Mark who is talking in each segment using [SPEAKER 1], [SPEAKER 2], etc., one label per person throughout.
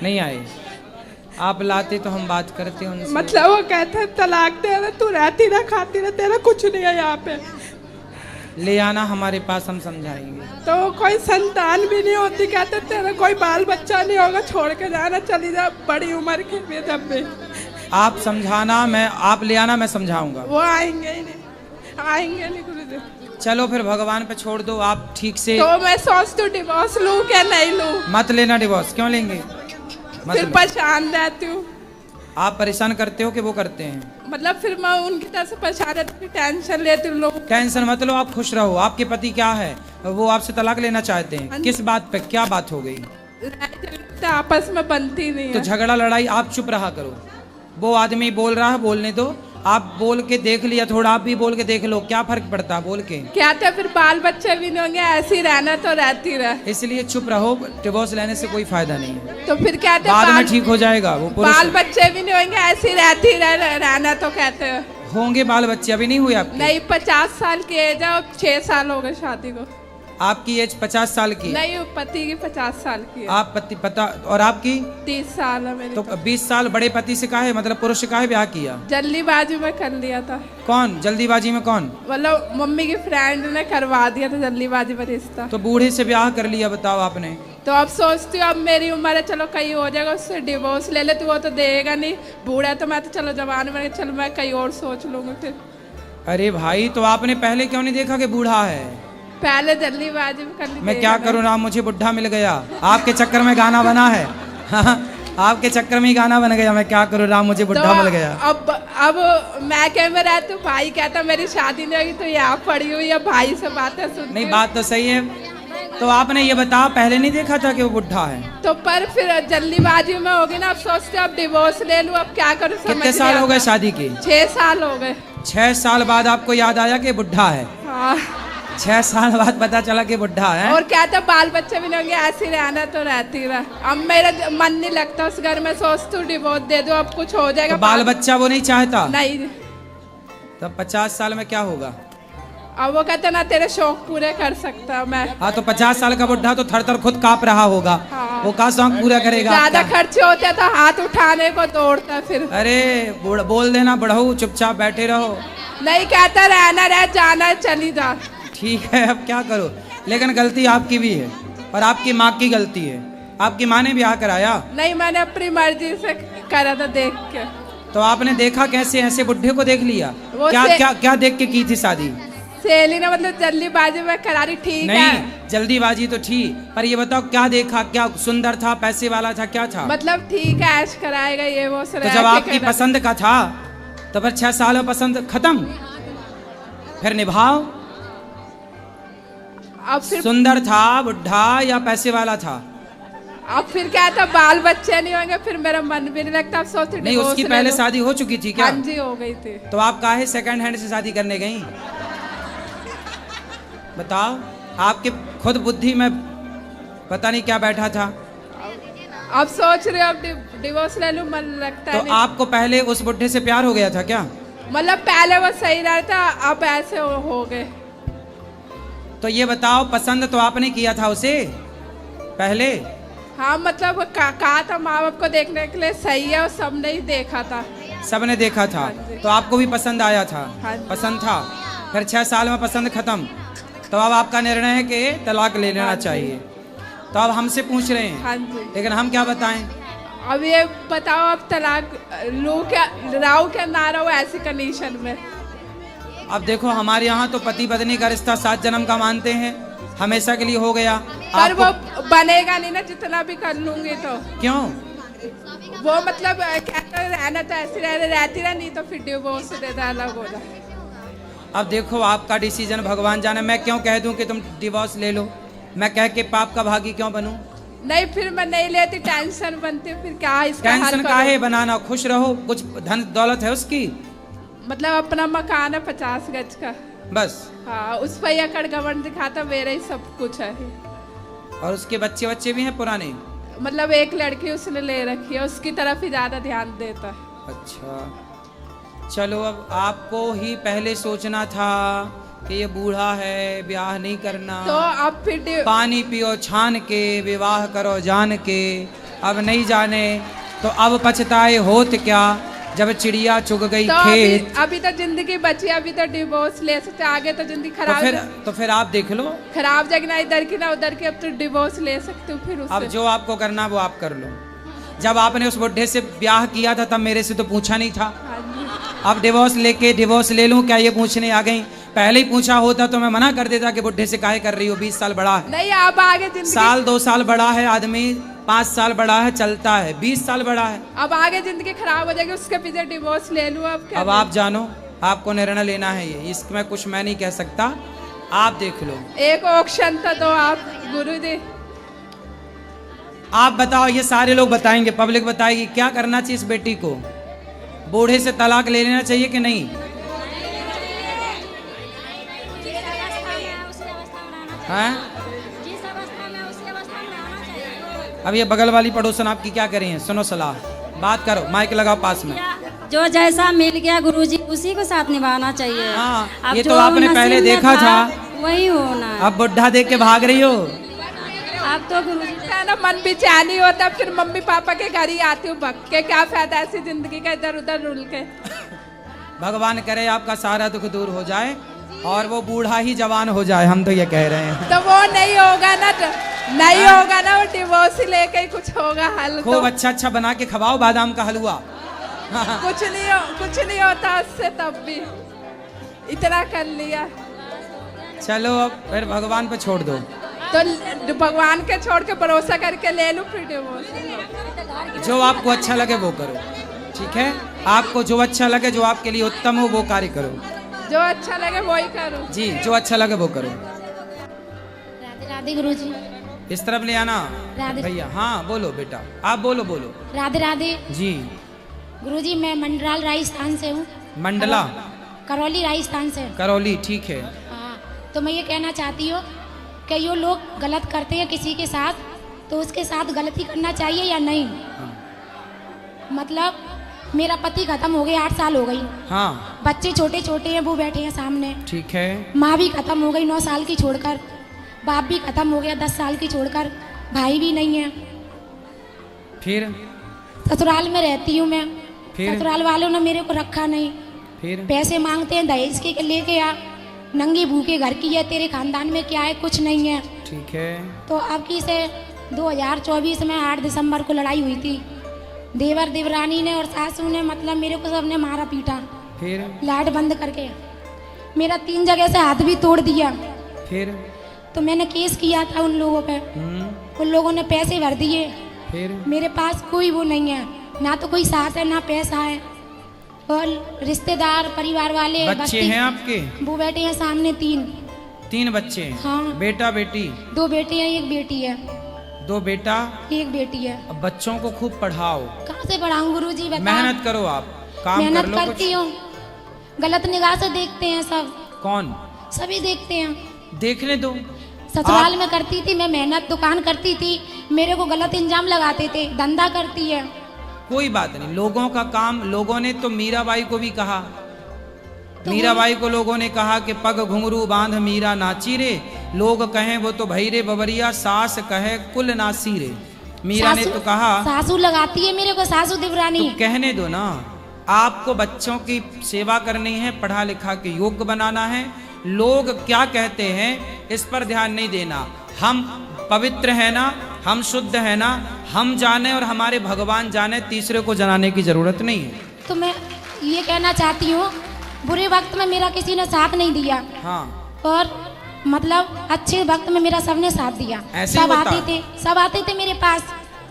[SPEAKER 1] नहीं आए। आप लाते तो हम बात करते उनसे।
[SPEAKER 2] मतलब वो कहते तलाक दे रहे, तू रहती ना खाती ना, तेरा कुछ नहीं है यहाँ पे।
[SPEAKER 1] ले आना हमारे पास, हम समझाएंगे।
[SPEAKER 2] तो कोई संतान भी नहीं होती, कहते तेरा कोई बाल बच्चा नहीं होगा, छोड़ के जाना, चली जा बड़ी उम्र के भी। जब भी
[SPEAKER 1] आप समझाना, मैं आप ले आना, मैं समझाऊंगा।
[SPEAKER 2] वो आएंगे ही नहीं, आएंगे नहीं गुरुदेव।
[SPEAKER 1] चलो फिर भगवान पे छोड़ दो, आप ठीक से।
[SPEAKER 2] तो मैं सोचती हूँ डिवोर्स लूँ क्या नहीं लूँ।
[SPEAKER 1] मत लेना डिवोर्स, क्यों लेंगे?
[SPEAKER 2] फिर परेशान रहती हूँ।
[SPEAKER 1] आप परेशान करते हो कि वो करते हैं?
[SPEAKER 2] मतलब फिर मैं उनकी तरफ से परेशान रहती हूँ, टेंशन लेती हूँ लोग।
[SPEAKER 1] टेंशन मत लो, आप खुश रहो। आपके पति क्या है, वो आपसे तलाक लेना चाहते हैं? किस बात पे, क्या बात हो गई?
[SPEAKER 2] आपस में बनती नहीं
[SPEAKER 1] तो
[SPEAKER 2] है।
[SPEAKER 1] झगड़ा लड़ाई, आप चुप रहा करो। वो आदमी बोल रहा है, बोलने दो। आप बोल के देख लिया, थोड़ा आप भी बोल के देख लो, क्या फर्क पड़ता है बोल के?
[SPEAKER 2] क्या था फिर बाल बच्चे भी नहीं होंगे, ऐसे ही रहना तो रहती रहे।
[SPEAKER 1] इसलिए चुप रहो, डिवोर्स लेने से कोई फायदा नहीं है।
[SPEAKER 2] तो फिर क्या था,
[SPEAKER 1] बाद में ठीक हो जाएगा। वो
[SPEAKER 2] बाल बच्चे भी नहीं होंगे, ऐसे ही रहती रहना तो कहते हैं।
[SPEAKER 1] होंगे बाल बच्चे, अभी नहीं हुए आपके?
[SPEAKER 2] नहीं, 50 साल की एज है, 6 साल हो गए शादी को।
[SPEAKER 1] आपकी एज 50 साल की?
[SPEAKER 2] नहीं, पति की 50 साल की है।
[SPEAKER 1] आप पति पता, और आपकी
[SPEAKER 2] 30 साल है मेरी।
[SPEAKER 1] तो 20 साल बड़े पति से काहे, मतलब पुरुष से काहे ब्याह किया?
[SPEAKER 2] जल्दीबाजी में कर लिया था।
[SPEAKER 1] कौन जल्दीबाजी में? कौन?
[SPEAKER 2] मतलब मम्मी की फ्रेंड ने करवा दिया था जल्दीबाजी में रिश्ता।
[SPEAKER 1] तो बूढ़े से ब्याह कर लिया, बताओ आपने।
[SPEAKER 2] तो अब सोचती हूँ अब मेरी उम्र है, चलो कहीं हो जाएगा, उससे डिवोर्स ले ले। तो वो तो देगा नहीं, बूढ़ा तो मैं तो चलो जवान में, चलो मैं कहीं और सोच लूंगी फिर।
[SPEAKER 1] अरे भाई, तो आपने पहले क्यों नहीं देखा कि बूढ़ा है?
[SPEAKER 2] पहले जल्दीबाजी में कर ली।
[SPEAKER 1] मैं क्या करूँ ना, मुझे बुढ़ा मिल गया। आपके चक्कर में गाना बना है। आपके चक्कर में ही गाना बन गया। मैं क्या करूँ राम, मुझे बुढ़ा मिल गया।
[SPEAKER 2] अब मैं कह में रहती हूँ, भाई कहता मेरी शादी नहीं होगी तो यहाँ पड़ी हुई है, भाई से बातें सुन।
[SPEAKER 1] नहीं, बात तो सही है। तो आपने ये बताओ, पहले नहीं देखा था कि वो बुढ़ा है?
[SPEAKER 2] तो पर फिर जल्दीबाजी में होगी ना, अब सोचते अब डिवोर्स ले लूँ, अब क्या करूँ।
[SPEAKER 1] कितने साल हो गए शादी के?
[SPEAKER 2] 6 साल हो गए।
[SPEAKER 1] 6 साल बाद आपको याद आया कि बुढ़ा है?
[SPEAKER 2] हाँ।
[SPEAKER 1] 6 साल बाद पता चला कि बुढ़ा है।
[SPEAKER 2] और क्या था, बाल बच्चे भी नहीं होंगे, ऐसे ही रहना तो रहती रहा। अब मेरा मन नहीं लगता उस घर में, सोचती हूँ डिवोर्स दे दो, अब कुछ हो जाएगा।
[SPEAKER 1] तो बाल बच्चा वो नहीं चाहता?
[SPEAKER 2] नहीं।
[SPEAKER 1] तब 50 साल में क्या होगा?
[SPEAKER 2] अब वो कहते ना तेरे शौक पूरे कर सकता मैं।
[SPEAKER 1] हाँ, तो 50 साल का बुढ़ा तो थर थर खुद कांप रहा होगा।
[SPEAKER 2] हाँ।
[SPEAKER 1] वो का शौक पूरा करेगा?
[SPEAKER 2] ज्यादा खर्चे होते तो हाथ उठाने को दौड़ता फिर।
[SPEAKER 1] अरे बोल देना, बढ़ऊ चुपचाप बैठे रहो।
[SPEAKER 2] नहीं, कहता रहना रह, जाना चली जा।
[SPEAKER 1] ठीक है, अब क्या करो। लेकिन गलती आपकी भी है और आपकी माँ की गलती है। आपकी माँ ने ब्याह कराया?
[SPEAKER 2] नहीं, मैंने अपनी मर्जी से करा था, देख के।
[SPEAKER 1] तो आपने देखा कैसे? ऐसे बुढ़े को देख लिया? क्या क्या क्या देख के की थी शादी?
[SPEAKER 2] सहेली ने मतलब जल्दीबाजी में करा दी। ठीक
[SPEAKER 1] नहीं,
[SPEAKER 2] है,
[SPEAKER 1] जल्दीबाजी तो ठीक, पर ये बताओ क्या देखा? क्या सुंदर था, पैसे वाला था, क्या था?
[SPEAKER 2] मतलब ठीक है, ऐश कराएगा ये वो।
[SPEAKER 1] तो जब आपकी पसंद का था तो फिर 6 साल में पसंद खत्म, फिर निभाओ।
[SPEAKER 2] अब फिर
[SPEAKER 1] सुंदर था, बुढ़ा या पैसे वाला था?
[SPEAKER 2] अब फिर क्या था, बाल बच्चे नहीं होंगे, फिर मेरा मन भी नहीं लगता। अब सोचते
[SPEAKER 1] नहीं, उसकी पहले शादी हो चुकी थी क्या?
[SPEAKER 2] हाँ जी, हो गई थी।
[SPEAKER 1] तो आप काहे सेकंड हैंड से शादी करने गई? बताओ, आपके खुद बुद्धि में पता नहीं क्या बैठा था।
[SPEAKER 2] अब सोच रहे हो अब डिवोर्स ले लूं, मन लगता है
[SPEAKER 1] तो आपको पहले उस बुढ़े से प्यार हो गया था क्या?
[SPEAKER 2] मतलब पहले वो सही रहता, अब ऐसे हो गए।
[SPEAKER 1] तो ये बताओ, पसंद तो आपने किया था उसे पहले?
[SPEAKER 2] हाँ, मतलब कहा था माँ बाप को देखने के लिए सही है, और सबने ही देखा था।
[SPEAKER 1] सबने देखा था? तो आपको भी पसंद आया था? पसंद था। फिर 6 साल में पसंद खत्म, तो अब आपका निर्णय है कि तलाक ले लेना चाहिए। तो अब हमसे पूछ रहे हैं।
[SPEAKER 2] हाँ जी।
[SPEAKER 1] लेकिन हम क्या बताएं?
[SPEAKER 2] अब ये बताओ, अब तलाक लूं क्या, राहु क्या ना राहु ऐसी कंडीशन में?
[SPEAKER 1] अब देखो, हमारे यहाँ तो पति पत्नी का रिश्ता 7 जन्म का मानते हैं, हमेशा के लिए हो गया।
[SPEAKER 2] पर वो बनेगा नहीं ना, जितना भी कर लूंगी तो।
[SPEAKER 1] क्यों?
[SPEAKER 2] वो मतलब कहता रहना तो ऐसी रहती रह, नहीं तो फिर डिवोर्स दे दे, अलग हो जाए।
[SPEAKER 1] अब देखो, आपका डिसीजन भगवान जाने। मैं क्यों कह दूं कि तुम डिवोर्स ले लो? मैं कह के पाप का भागी क्यों बनूं?
[SPEAKER 2] नहीं, फिर मैं नहीं लेती, टेंशन बनती, फिर क्या इसका हल
[SPEAKER 1] टेंशन
[SPEAKER 2] करूं?
[SPEAKER 1] काहे बनाना, खुश रहो। कुछ धन दौलत है उसकी?
[SPEAKER 2] मतलब अपना मकान है 50 गज का
[SPEAKER 1] बस।
[SPEAKER 2] हाँ, उस पर एकड़ गवर्न दिखाता, मेरा ही सब कुछ है।
[SPEAKER 1] और उसके बच्चे भी हैं पुराने?
[SPEAKER 2] मतलब एक लड़की उसने ले रखी है, उसकी तरफ ही ज्यादा ध्यान देता है।
[SPEAKER 1] अच्छा, चलो, अब आपको ही पहले सोचना था कि ये बूढ़ा है, ब्याह नहीं करना।
[SPEAKER 2] तो अब फिर
[SPEAKER 1] पानी पियो छान के, विवाह करो जान के, अब नहीं जाने, तो अब पछताए होत क्या, जब चिड़िया चुग गई
[SPEAKER 2] तो
[SPEAKER 1] खेत।
[SPEAKER 2] अभी तो जिंदगी बची, अभी तो डिवोर्स ले सकते, आगे तो जिंदगी खराब
[SPEAKER 1] तो फिर आप देख लो,
[SPEAKER 2] खराब जाएगी ना इधर की ना उधर की। अब तो डिवोर्स ले सकते हो फिर उससे।
[SPEAKER 1] अब जो आपको करना वो आप कर लो। जब आपने उस बुढ़े से ब्याह किया था तब मेरे से तो पूछा नहीं था।
[SPEAKER 2] हाँ जी।
[SPEAKER 1] अब डिवोर्स ले लूं क्या, ये पूछने आ गई। पहले ही पूछा होता तो मैं मना कर देता कि बुढ़े से काहे कर रही हो, 20 साल बड़ा है।
[SPEAKER 2] नहीं, अब आगे जिंदगी,
[SPEAKER 1] साल 2 साल बड़ा है आदमी, 5 साल बड़ा है चलता है, 20 साल बड़ा है।
[SPEAKER 2] अब आगे जिंदगी खराब हो जाएगी, उसके पीछे डिवोर्स ले लूं अब क्या।
[SPEAKER 1] अब आप जानो, आपको निर्णय लेना है ये, इसमें कुछ मैं नहीं कह सकता, आप देख लो।
[SPEAKER 2] एक ऑप्शन तो दो आप गुरुजी।
[SPEAKER 1] आप बताओ, ये सारे लोग बताएंगे, पब्लिक बताएगी क्या करना चाहिए इस बेटी को। बूढ़े से तलाक ले लेना चाहिए कि नहीं? हैं? अब ये बगल वाली पड़ोसन आपकी क्या करें, सुनो सलाह, बात करो, माइक लगाओ पास में।
[SPEAKER 3] जो जैसा मिल गया गुरुजी उसी को साथ निभाना चाहिए।
[SPEAKER 1] हाँ,
[SPEAKER 3] अब
[SPEAKER 1] ये
[SPEAKER 3] जो
[SPEAKER 1] तो आपने
[SPEAKER 3] नसीब
[SPEAKER 1] पहले
[SPEAKER 3] में
[SPEAKER 1] देखा था,
[SPEAKER 3] वही होना है।
[SPEAKER 1] अब बुढ़ा देख के भाग रही हो।
[SPEAKER 3] अब तो गुरुजी
[SPEAKER 2] ना मन बेचैनी होता, फिर मम्मी पापा के घर ही आती हूँ भग के, क्या फायदा ऐसी जिंदगी का इधर उधर रुल के।
[SPEAKER 1] भगवान करे आपका सारा दुख दूर हो जाए और वो बूढ़ा ही जवान हो जाए, हम तो ये कह रहे हैं।
[SPEAKER 2] तो वो नहीं होगा ना, नहीं होगा ना, वो डिवोर्स ही लेके ही कुछ होगा हल।
[SPEAKER 1] खूब
[SPEAKER 2] तो
[SPEAKER 1] अच्छा अच्छा बना के खवाओ बादाम का हलवा।
[SPEAKER 2] कुछ नहीं होता उससे, तब भी इतना कर लिया।
[SPEAKER 1] चलो अब फिर भगवान पे छोड़ दो।
[SPEAKER 2] तो भगवान के छोड़ के भरोसा करके ले लूं फिर डिवोर्स।
[SPEAKER 1] जो आपको अच्छा लगे वो करो, ठीक है? आपको जो अच्छा लगे, जो आपके लिए उत्तम हो वो कार्य करो।
[SPEAKER 2] जो अच्छा लगे वही करो
[SPEAKER 1] जी, जो अच्छा लगे वो करो।
[SPEAKER 3] राधे राधे गुरुजी।
[SPEAKER 1] इस तरफ ले आना
[SPEAKER 3] राधे।
[SPEAKER 1] भैया। हाँ बोलो बेटा, आप बोलो बोलो।
[SPEAKER 3] राधे राधे
[SPEAKER 1] जी।
[SPEAKER 3] गुरुजी, मैं मंडराल राजस्थान से हूँ।
[SPEAKER 1] मंडला,
[SPEAKER 3] करौली राजस्थान से।
[SPEAKER 1] करौली, ठीक है।
[SPEAKER 3] हाँ, तो मैं ये कहना चाहती हूँ कि जो लोग गलत करते हैं किसी के साथ, तो उसके साथ गलती करना चाहिए या नहीं।
[SPEAKER 1] हाँ।
[SPEAKER 3] मतलब मेरा पति खत्म हो गए, 8 साल हो गई।
[SPEAKER 1] हाँ,
[SPEAKER 3] बच्चे छोटे छोटे हैं, वो बैठे हैं सामने।
[SPEAKER 1] ठीक है।
[SPEAKER 3] माँ भी खत्म हो गई 9 साल की छोड़कर, बाप भी खत्म हो गया 10 साल की छोड़कर, भाई भी नहीं है।
[SPEAKER 1] फिर
[SPEAKER 3] ससुराल में रहती हूँ मैं,
[SPEAKER 1] फिर?
[SPEAKER 3] ससुराल वालों ने मेरे को रखा नहीं।
[SPEAKER 1] फिर
[SPEAKER 3] पैसे मांगते हैं दहेज के लेके आ, नंगी भूखे घर की है, तेरे खानदान में क्या है, कुछ नहीं है।
[SPEAKER 1] ठीक है।
[SPEAKER 3] तो अब की से 2024 में 8 दिसंबर को लड़ाई हुई थी। देवर देवरानी ने और सासू ने, मतलब मेरे को सबने मारा पीटा,
[SPEAKER 1] फिर
[SPEAKER 3] लाइट बंद करके। मेरा 3 जगह से हाथ भी तोड़ दिया।
[SPEAKER 1] फिर
[SPEAKER 3] तो मैंने केस किया था उन लोगों पे, उन लोगों ने पैसे भर दिए।
[SPEAKER 1] फिर
[SPEAKER 3] मेरे पास कोई वो नहीं है, ना तो कोई साथ है ना पैसा है। और रिश्तेदार परिवार वाले
[SPEAKER 1] बच्चे हैं आपके?
[SPEAKER 3] वो बैठे हैं सामने
[SPEAKER 1] 3 बच्चे हैं?
[SPEAKER 3] हाँ।
[SPEAKER 1] बेटा बेटी?
[SPEAKER 3] 2 बेटे हैं, 1 बेटी है।
[SPEAKER 1] 2 बेटा,
[SPEAKER 3] 1 बेटी है।
[SPEAKER 1] अब बच्चों को खूब पढ़ाओ,
[SPEAKER 3] कहाँ से पढ़ाऊँ गुरुजी, बताओ।
[SPEAKER 1] मेहनत करो, आप काम कर
[SPEAKER 3] मेहनत
[SPEAKER 1] लो
[SPEAKER 3] करती
[SPEAKER 1] कुछ।
[SPEAKER 3] हूँ, गलत निगाह से देखते हैं सब,
[SPEAKER 1] कौन?
[SPEAKER 3] सभी देखते हैं।
[SPEAKER 1] देखने दो।
[SPEAKER 3] ससुराल में करती थी मैं मेहनत, दुकान करती थी, मेरे को गलत इंजाम लगाते थे, धंधा करती है।
[SPEAKER 1] कोई बात नहीं, लोगों का काम, लोगों ने तो मीराबाई को भी कहा,
[SPEAKER 3] तो
[SPEAKER 1] मीराबाई को लोगों ने कहा कि पग घुंघरू बांध मीरा नाची रे, लोग कहें वो तो भैरे बबरिया, सास कहे कुल नासी रे। मीरा ने तो कहा।
[SPEAKER 3] सासू लगाती है मेरे को, सासू देवरानी।
[SPEAKER 1] तो कहने दो ना, आपको बच्चों की सेवा करनी है, पढ़ा लिखा के योग्य बनाना है। लोग क्या कहते हैं इस पर ध्यान नहीं देना। हम पवित्र है ना, हम शुद्ध है ना, हम जाने और हमारे भगवान जाने, तीसरे को जनाने की जरूरत नहीं है।
[SPEAKER 3] तो मैं ये कहना चाहती हूँ, बुरे वक्त में मेरा किसी ने साथ नहीं दिया।
[SPEAKER 1] हाँ।
[SPEAKER 3] और मतलब अच्छे वक्त में मेरा सबने साथ दिया।
[SPEAKER 1] ऐसे
[SPEAKER 3] सब
[SPEAKER 1] होता?
[SPEAKER 3] सब आते थे मेरे पास,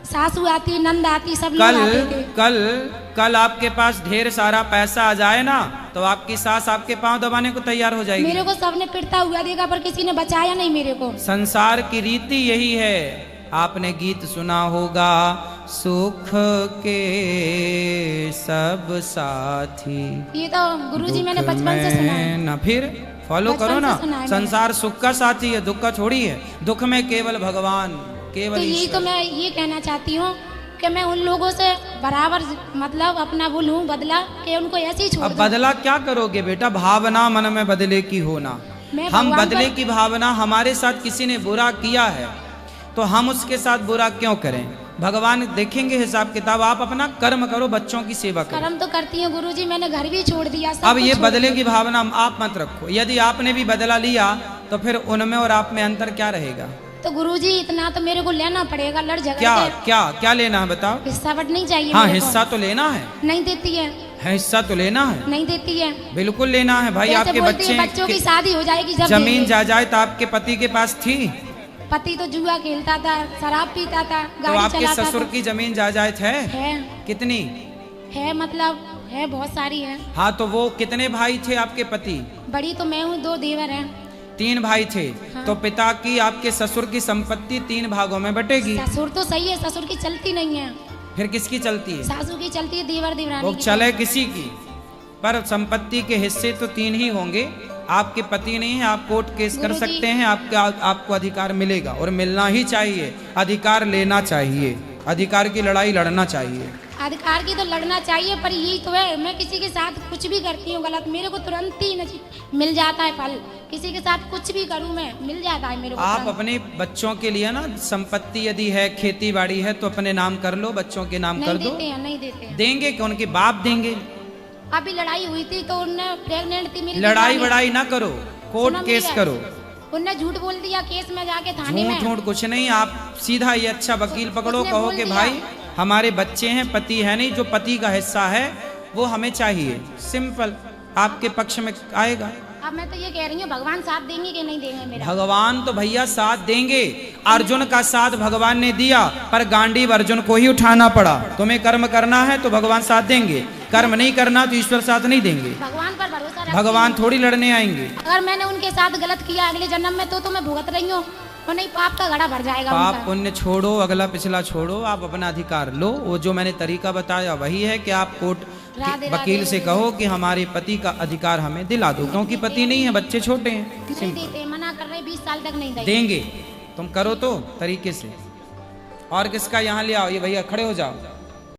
[SPEAKER 3] सासू आती, नंद आती, सब लोग आते थे।
[SPEAKER 1] कल आपके पास ढेर सारा पैसा आ जाए ना, तो आपकी सास आपके पांव दबाने को तैयार हो जाएगी।
[SPEAKER 3] मेरे को सबने पिटता हुआ देखा, पर किसी ने बचाया नहीं मेरे को।
[SPEAKER 1] संसार की रीति यही है। आपने गीत सुना होगा, सुख के सब साथी।
[SPEAKER 3] ये तो गुरुजी मैंने बचपन से सुना है।
[SPEAKER 1] ना फिर फॉलो
[SPEAKER 3] बचपन
[SPEAKER 1] करो
[SPEAKER 3] से
[SPEAKER 1] ना।
[SPEAKER 3] सुना है
[SPEAKER 1] संसार सुख का साथी है, दुख का छोड़ी है। दुख में केवल भगवान, केवल
[SPEAKER 3] तो यही
[SPEAKER 1] ईश्वर।
[SPEAKER 3] तो मैं ये कहना चाहती हूँ कि मैं उन लोगों से बराबर मतलब अपना वो लूँ बदला, कि उनको ऐसे ही छोड़
[SPEAKER 1] अब
[SPEAKER 3] दूं।
[SPEAKER 1] बदला क्या करोगे बेटा, भावना मन में बदले की होना।
[SPEAKER 3] मैं
[SPEAKER 1] हम
[SPEAKER 3] भगवान
[SPEAKER 1] बदले
[SPEAKER 3] पर-
[SPEAKER 1] की भावना, हमारे साथ किसी ने बुरा किया है तो हम उसके साथ बुरा क्यों करें। भगवान देखेंगे हिसाब किताब। आप अपना कर्म करो, बच्चों की सेवा करो।
[SPEAKER 3] कर्म तो करती हूँ गुरुजी, मैंने घर भी छोड़ दिया, सब
[SPEAKER 1] अब
[SPEAKER 3] कुछ
[SPEAKER 1] ये
[SPEAKER 3] छोड़
[SPEAKER 1] बदले
[SPEAKER 3] दिया।
[SPEAKER 1] की भावना आप मत रखो। यदि आपने भी बदला लिया तो फिर उनमें और आप में अंतर क्या रहेगा?
[SPEAKER 3] तो गुरुजी इतना तो मेरे को लेना पड़ेगा, लड़ झगड़
[SPEAKER 1] क्या
[SPEAKER 3] के।
[SPEAKER 1] क्या क्या लेना है बताओ?
[SPEAKER 3] हिस्सा बट नहीं चाहिए
[SPEAKER 1] हाँ,
[SPEAKER 3] मेरे को।
[SPEAKER 1] हिस्सा तो लेना है।
[SPEAKER 3] नहीं देती है,
[SPEAKER 1] हिस्सा तो लेना है,
[SPEAKER 3] नहीं देती है।
[SPEAKER 1] बिल्कुल लेना है भाई।
[SPEAKER 3] जैसे
[SPEAKER 1] आपके
[SPEAKER 3] बोलती
[SPEAKER 1] बच्चे
[SPEAKER 3] है, बच्चों की शादी हो जाएगी जब
[SPEAKER 1] जमीन
[SPEAKER 3] देंगे।
[SPEAKER 1] जायदाद आपके पति के पास थी,
[SPEAKER 3] पति तो जुआ खेलता था, शराब पीता था,
[SPEAKER 1] तो
[SPEAKER 3] गाड़ी
[SPEAKER 1] आपके
[SPEAKER 3] चलाता
[SPEAKER 1] ससुर
[SPEAKER 3] था।
[SPEAKER 1] की जमीन जायदाद है
[SPEAKER 3] है
[SPEAKER 1] कितनी?
[SPEAKER 3] है मतलब है, बहुत सारी है।
[SPEAKER 1] हाँ, तो वो कितने भाई थे आपके पति?
[SPEAKER 3] बड़ी तो मैं हूँ, 2 देवर हैं।
[SPEAKER 1] 3 भाई थे।
[SPEAKER 3] हाँ।
[SPEAKER 1] तो पिता की आपके ससुर की संपत्ति 3 भागों में बटेगी।
[SPEAKER 3] ससुर तो सही है, ससुर की चलती नहीं है,
[SPEAKER 1] फिर किसकी चलती है?
[SPEAKER 3] सासू की चलती है, देवर देवरानी
[SPEAKER 1] वो
[SPEAKER 3] की
[SPEAKER 1] चले
[SPEAKER 3] चलती
[SPEAKER 1] किसी की, पर संपत्ति के हिस्से तो 3 ही होंगे। आपके पति नहीं है, आप कोर्ट केस कर
[SPEAKER 3] गुरुजी।
[SPEAKER 1] सकते हैं, आपको अधिकार मिलेगा और मिलना ही चाहिए। अधिकार लेना चाहिए, अधिकार की लड़ाई लड़ना चाहिए।
[SPEAKER 3] है। अधिकार की तो लड़ना चाहिए, पर यही तो है, मैं किसी के साथ कुछ भी करती हूँ गलत, मेरे को तुरंत ही मिल जाता है फल। किसी के साथ कुछ भी करूँ मैं, मिल जाता है मेरे को
[SPEAKER 1] आप
[SPEAKER 3] तुरंत।
[SPEAKER 1] अपने बच्चों के लिए ना, संपत्ति यदि है, खेती बाड़ी है, तो अपने नाम कर लो, बच्चों के नाम कर
[SPEAKER 3] नहीं
[SPEAKER 1] दो।
[SPEAKER 3] देते हैं, नहीं देते हैं।
[SPEAKER 1] देंगे कि उनके बाप देंगे?
[SPEAKER 3] अभी लड़ाई हुई थी तो उनने, प्रेग्नेंट थी मेरी
[SPEAKER 1] लड़ाई
[SPEAKER 3] दीवानी।
[SPEAKER 1] वड़ाई ना करो, कोर्ट
[SPEAKER 3] सुनो
[SPEAKER 1] केस
[SPEAKER 3] मेरी
[SPEAKER 1] करो।
[SPEAKER 3] बात। उनने झूठ बोल दिया केस में जाके थाने में।
[SPEAKER 1] झूठ कुछ नहीं, आप सीधा ये अच्छा वकील पकड़ो,
[SPEAKER 3] उसने
[SPEAKER 1] कहो
[SPEAKER 3] बोल
[SPEAKER 1] कि
[SPEAKER 3] दिया।
[SPEAKER 1] भाई हमारे बच्चे हैं, पति है नहीं, जो पति का हिस्सा है वो हमें चाहिए। सिंपल, आपके पक्ष में आएगा।
[SPEAKER 3] अब मैं तो ये कह रही हूँ, भगवान साथ देंगे कि नहीं देंगे मेरा?
[SPEAKER 1] भगवान तो भैया साथ देंगे। अर्जुन का साथ भगवान ने दिया, पर गांडीव अर्जुन को ही उठाना पड़ा। तुम्हें कर्म करना है तो भगवान साथ देंगे, कर्म नहीं करना तो ईश्वर साथ नहीं देंगे।
[SPEAKER 3] भगवान पर भरोसा रखती
[SPEAKER 1] भगवान
[SPEAKER 3] हूँ।
[SPEAKER 1] थोड़ी लड़ने आएंगे।
[SPEAKER 3] अगर मैंने उनके साथ गलत किया अगले जन्म में तो मैं भुगत रही हूँ, और नहीं पाप का घड़ा भर जाएगा
[SPEAKER 1] पाप
[SPEAKER 3] उनका।
[SPEAKER 1] पुण्य छोड़ो, अगला पिछला छोड़ो, आप अपना अधिकार लो। वो जो मैंने तरीका बताया वही है कि आप कोर्ट
[SPEAKER 3] राधे
[SPEAKER 1] वकील
[SPEAKER 3] राधे
[SPEAKER 1] से कहो कि हमारे पति का अधिकार हमें दिला दो, क्योंकि पति नहीं है, बच्चे छोटे हैं।
[SPEAKER 3] नहीं
[SPEAKER 1] सिंपल।
[SPEAKER 3] देते, मना कर रहे, 20 साल तक नहीं देंगे।
[SPEAKER 1] देंगे, तुम करो तो तरीके से। और किसका यहाँ ले आओ, ये भैया खड़े हो जाओ।